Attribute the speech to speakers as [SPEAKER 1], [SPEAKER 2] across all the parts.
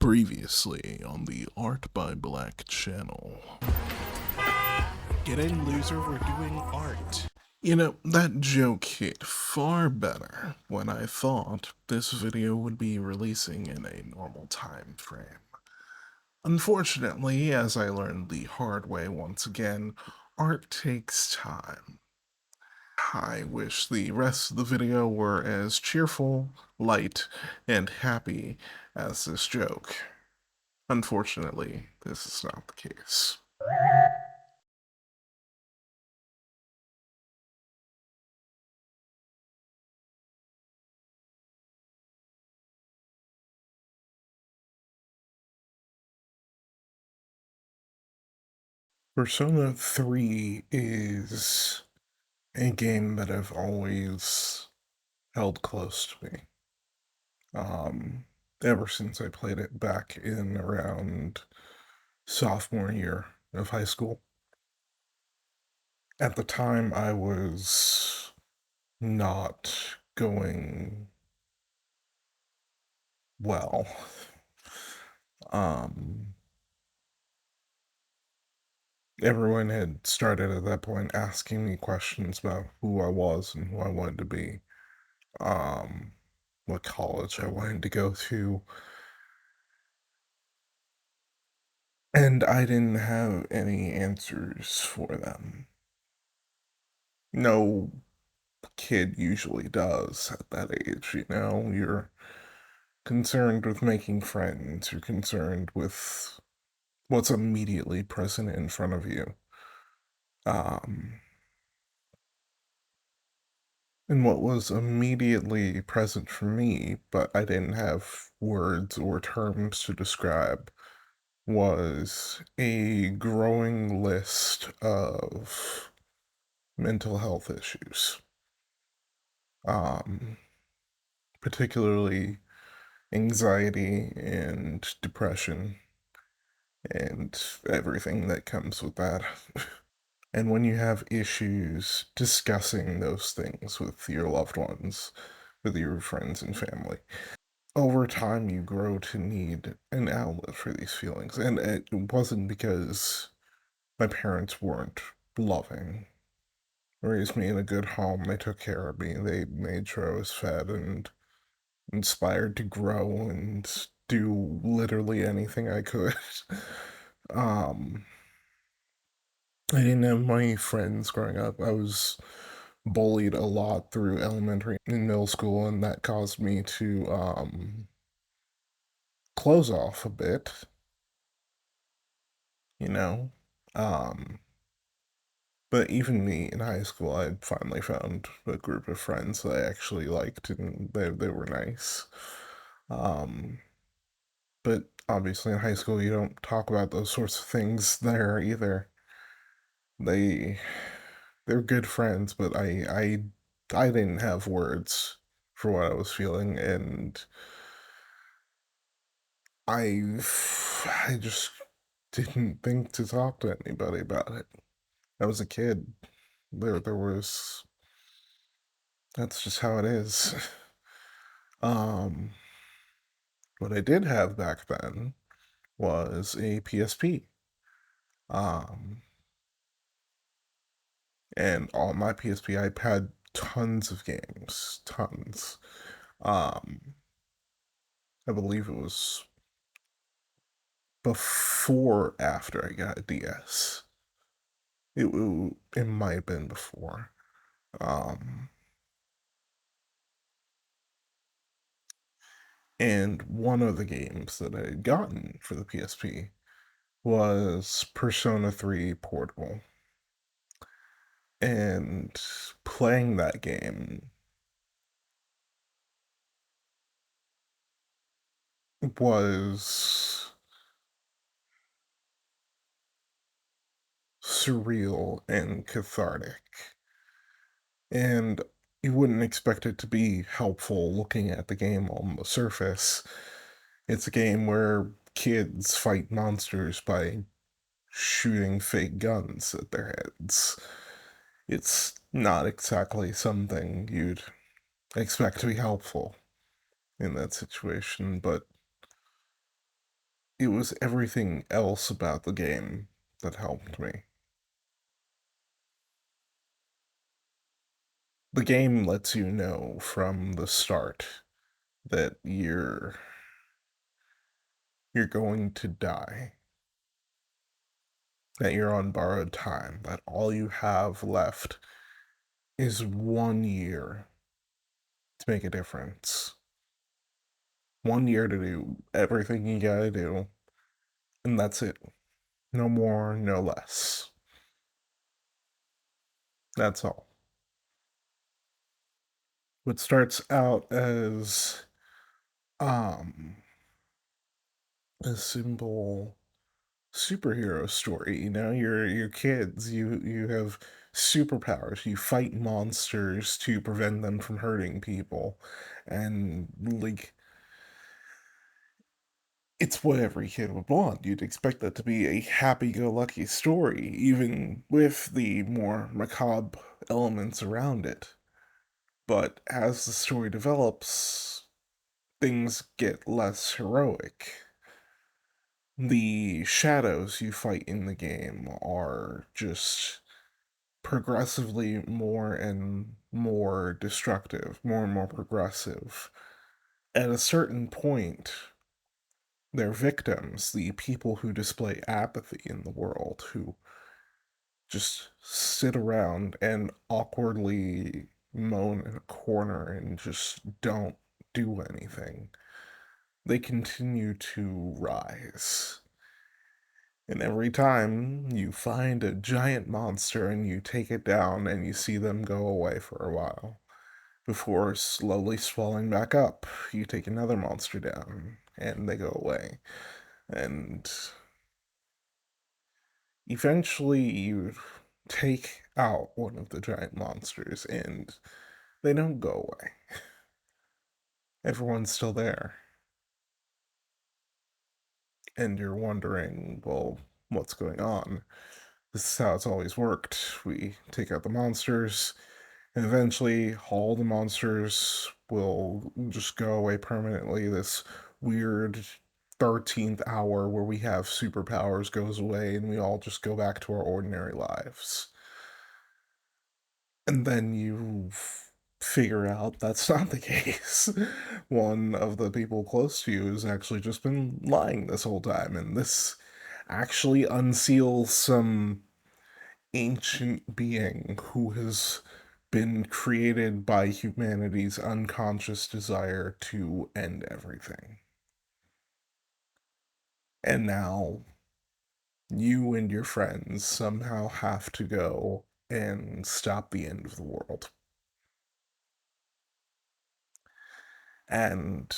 [SPEAKER 1] Previously on the Art by Black channel.
[SPEAKER 2] Get in, loser, we're doing art.
[SPEAKER 1] That joke hit far better when I thought this video would be releasing in a normal time frame. Unfortunately, as I learned the hard way once again, art takes time. I wish the rest of the video were as cheerful, light, and happy as this joke. Unfortunately, this is not the case. Persona 3 is a game that I've always held close to me. Um, Ever since I played it back in around sophomore year of high school. At the time, I was not going well. Um, Everyone had started at that point asking me questions about who I was and who I wanted to be, um, what college I wanted to go to, and I didn't have any answers for them. No kid usually does at that age, You're concerned with making friends, you're concerned with what's immediately present in front of you. Um, and what was immediately present for me, but I didn't have words or terms to describe, was a growing list of mental health issues. Um, Particularly anxiety and depression and everything that comes with that. And when you have issues discussing those things with your loved ones, with your friends and family, over time you grow to need an outlet for these feelings. And it wasn't because my parents weren't loving. Raised me in a good home. They took care of me. They made sure I was fed and inspired to grow and do literally anything I could. um, I didn't have many friends growing up. I was bullied a lot through elementary and middle school, and that caused me to close off a bit, you know. Um, but even me in high school, I finally found a group of friends that I actually liked, and they were nice. Um, but obviously in high school, you don't talk about those sorts of things there either. They they're good friends, but I didn't have words for what I was feeling, and I I just didn't think to talk to anybody about it. I was a kid. There was That's just how it is. Um, what I did have back then was a PSP. Um, and on my PSP, I had tons of games, tons. Um, I believe it was before after I got a DS. It might have been before. Um, and one of the games that I had gotten for the PSP was Persona 3 Portable. And playing that game was surreal and cathartic. And you wouldn't expect it to be helpful looking at the game on the surface. It's a game where kids fight monsters by shooting fake guns at their heads. It's not exactly something you'd expect to be helpful in that situation, but it was everything else about the game that helped me. The game lets you know from the start that you're going to die, that you're on borrowed time, that all you have left is 1 year to make a difference. 1 year to do everything you gotta do, and that's it. No more, no less. That's all. What starts out as um a simple superhero story, you're kids, you have superpowers, you fight monsters to prevent them from hurting people, and like it's what every kid would want. You'd expect that to be a happy-go-lucky story, even with the more macabre elements around it. But as the story develops, things get less heroic. The shadows you fight in the game are just progressively more and more destructive, more and more progressive. At a certain point, their victims, the people who display apathy in the world, who just sit around and awkwardly moan in a corner and just don't do anything, they continue to rise. And every time you find a giant monster and you take it down and you see them go away for a while, before slowly swelling back up, you take another monster down and they go away. And eventually you take out one of the giant monsters and they don't go away. Everyone's still there. And you're wondering, well, what's going on? This is how it's always worked. We take out the monsters, and eventually all the monsters will just go away permanently. This weird 13th hour where we have superpowers goes away, and we all just go back to our ordinary lives. And then you figure out that's not the case. One of the people close to you has actually just been lying this whole time, and this actually unseals some ancient being who has been created by humanity's unconscious desire to end everything. And now you and your friends somehow have to go and stop the end of the world. And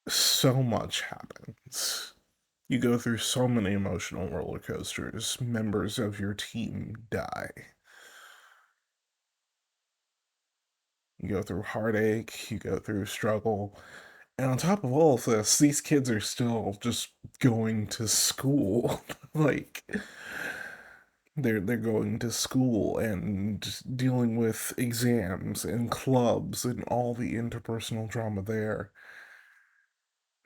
[SPEAKER 1] so much happens. You go through so many emotional roller coasters. Members of your team die. You go through heartache, you go through struggle. And on top of all of this, these kids are still just going to school. like they're going to school and dealing with exams and clubs and all the interpersonal drama there.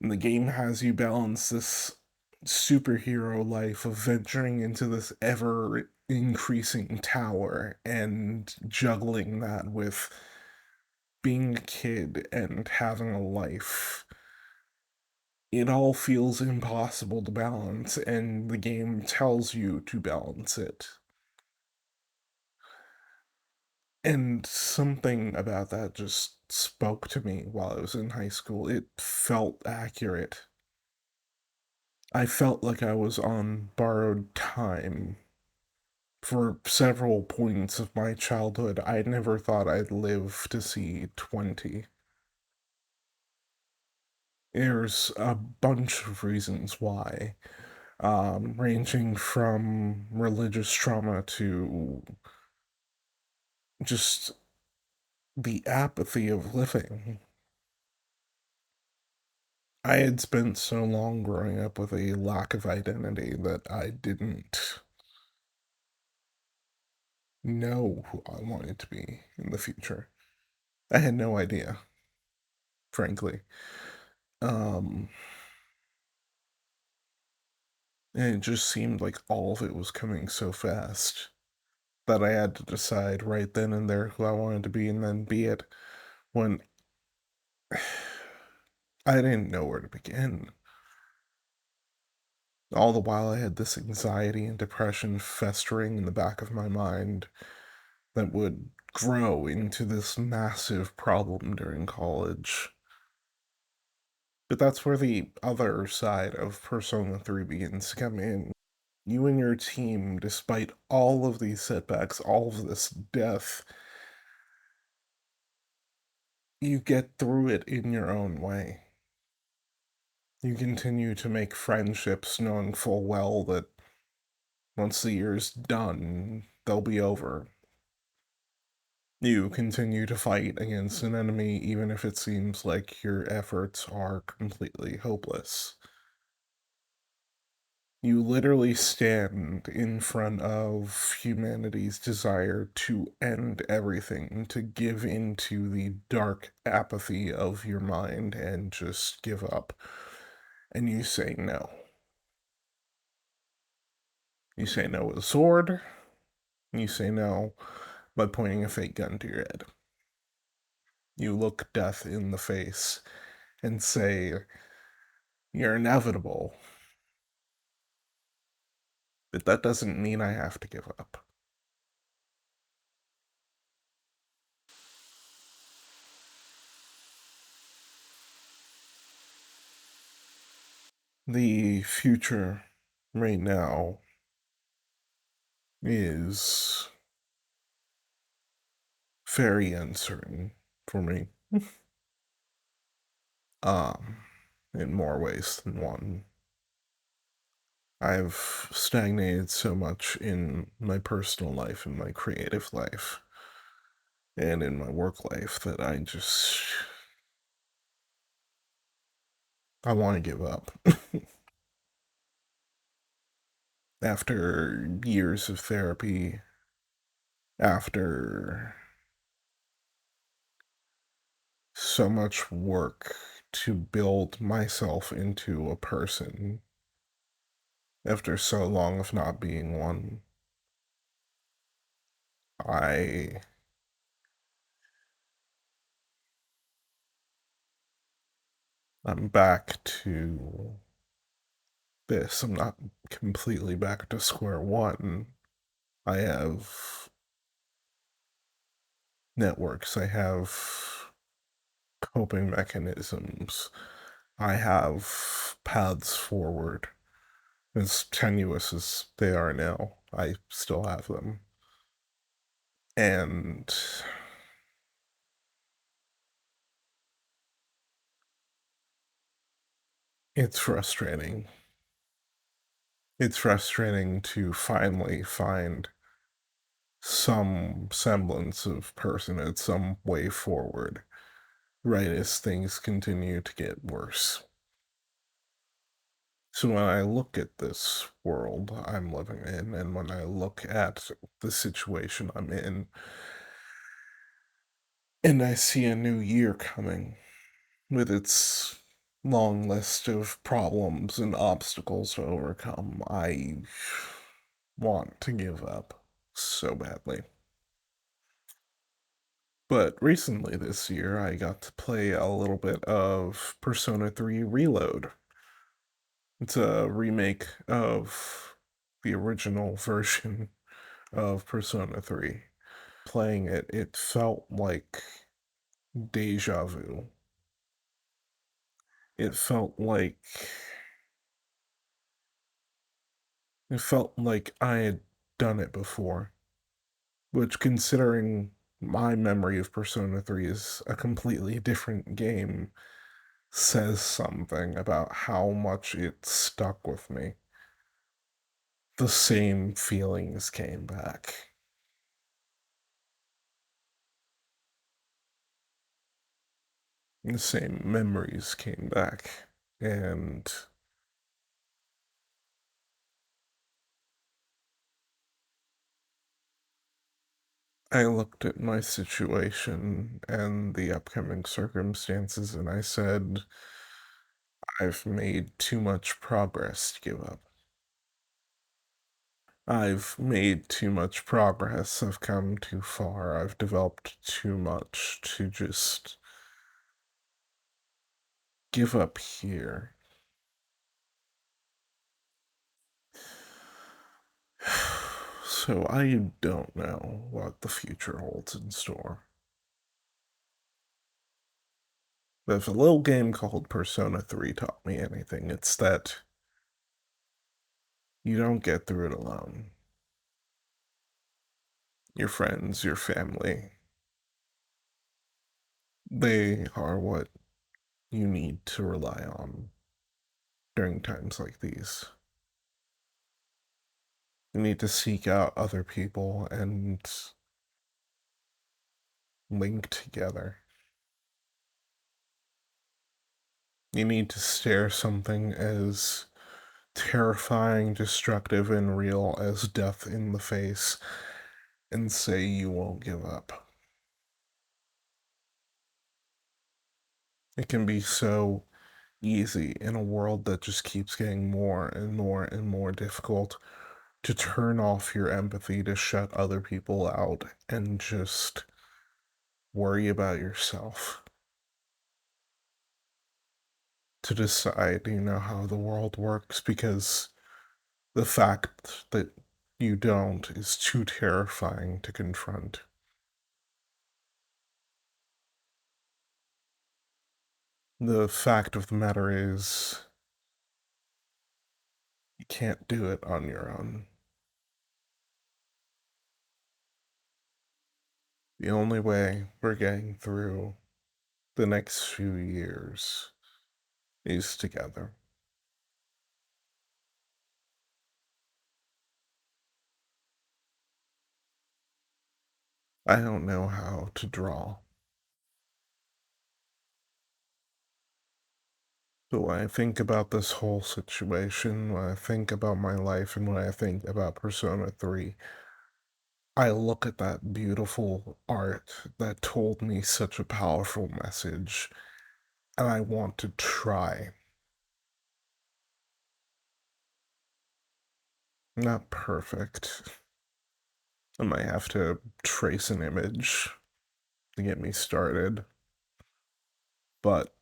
[SPEAKER 1] And the game has you balance this superhero life of venturing into this ever increasing tower and juggling that with being a kid and having a life. It all feels impossible to balance, and the game tells you to balance it. And something about that just spoke to me while I was in high school. It felt accurate. I felt like I was on borrowed time. For several points of my childhood, I never thought I'd live to see 20. There's a bunch of reasons why, ranging from religious trauma to just the apathy of living. I had spent so long growing up with a lack of identity that I didn't know who I wanted to be in the future. I had no idea, frankly. Um, And it just seemed like all of it was coming so fast that I had to decide right then and there who I wanted to be and then be it when I didn't know where to begin. All the while, I had this anxiety and depression festering in the back of my mind that would grow into this massive problem during college. But that's where the other side of Persona 3 begins to come in. You and your team, despite all of these setbacks, all of this death, you get through it in your own way. You continue to make friendships knowing full well that once the year's done, they'll be over. You continue to fight against an enemy even if it seems like your efforts are completely hopeless. You literally stand in front of humanity's desire to end everything, to give into the dark apathy of your mind and just give up. And you say no. You say no with a sword. You say no by pointing a fake gun to your head. You look death in the face and say, "You're inevitable, but that doesn't mean I have to give up." The future right now is very uncertain for me. Um, in more ways than one. I've stagnated so much in my personal life, in my creative life, and in my work life that I want to give up. After years of therapy, after so much work to build myself into a person, after so long of not being one, I I'm back to this. I'm not completely back to square one. I have networks. I have coping mechanisms. I have paths forward. As tenuous as they are now, I still have them. And it's frustrating. It's frustrating to finally find some semblance of personhood, some way forward, right as things continue to get worse. So when I look at this world I'm living in, and when I look at the situation I'm in, and I see a new year coming with its long list of problems and obstacles to overcome, I want to give up so badly. But recently this year, I got to play a little bit of Persona 3 Reload. It's a remake of the original version of Persona 3. Playing it, it felt like deja vu. It felt like it felt like I had done it before, which considering my memory of Persona 3 is a completely different game says something about how much it stuck with me. The same feelings came back. The same memories came back. And I looked at my situation and the upcoming circumstances and I said, I've made too much progress to give up. I've made too much progress. I've come too far. I've developed too much to just give up here. So I don't know what the future holds in store. But if a little game called Persona 3 taught me anything, it's that you don't get through it alone. Your friends, your family, they are what you need to rely on during times like these. You need to seek out other people and link together. You need to stare something as terrifying, destructive, and real as death in the face and say you won't give up. It can be so easy in a world that just keeps getting more and more and more difficult to turn off your empathy, to shut other people out, and just worry about yourself. To decide, how the world works, because the fact that you don't is too terrifying to confront. The fact of the matter is, you can't do it on your own. The only way we're getting through the next few years is together. I don't know how to draw, but when I think about this whole situation, when I think about my life, and when I think about Persona 3, I look at that beautiful art that told me such a powerful message, and I want to try. Not perfect. I might have to trace an image to get me started, but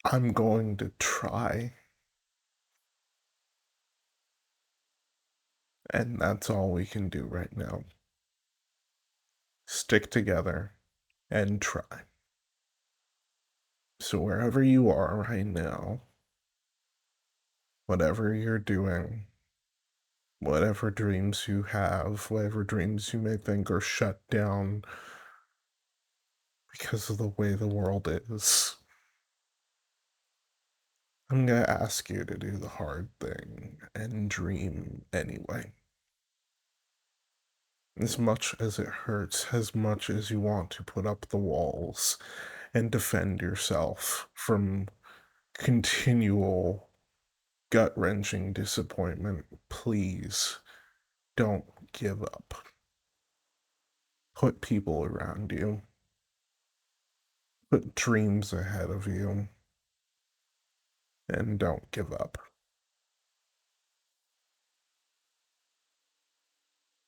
[SPEAKER 1] I'm going to try, and that's all we can do right now. Stick together and try. So, wherever you are right now, whatever you're doing, whatever dreams you have, whatever dreams you may think are shut down because of the way the world is, I'm gonna ask you to do the hard thing and dream anyway. As much as it hurts, as much as you want to put up the walls and defend yourself from continual gut wrenching disappointment, please don't give up. Put people around you, put dreams ahead of you, and don't give up.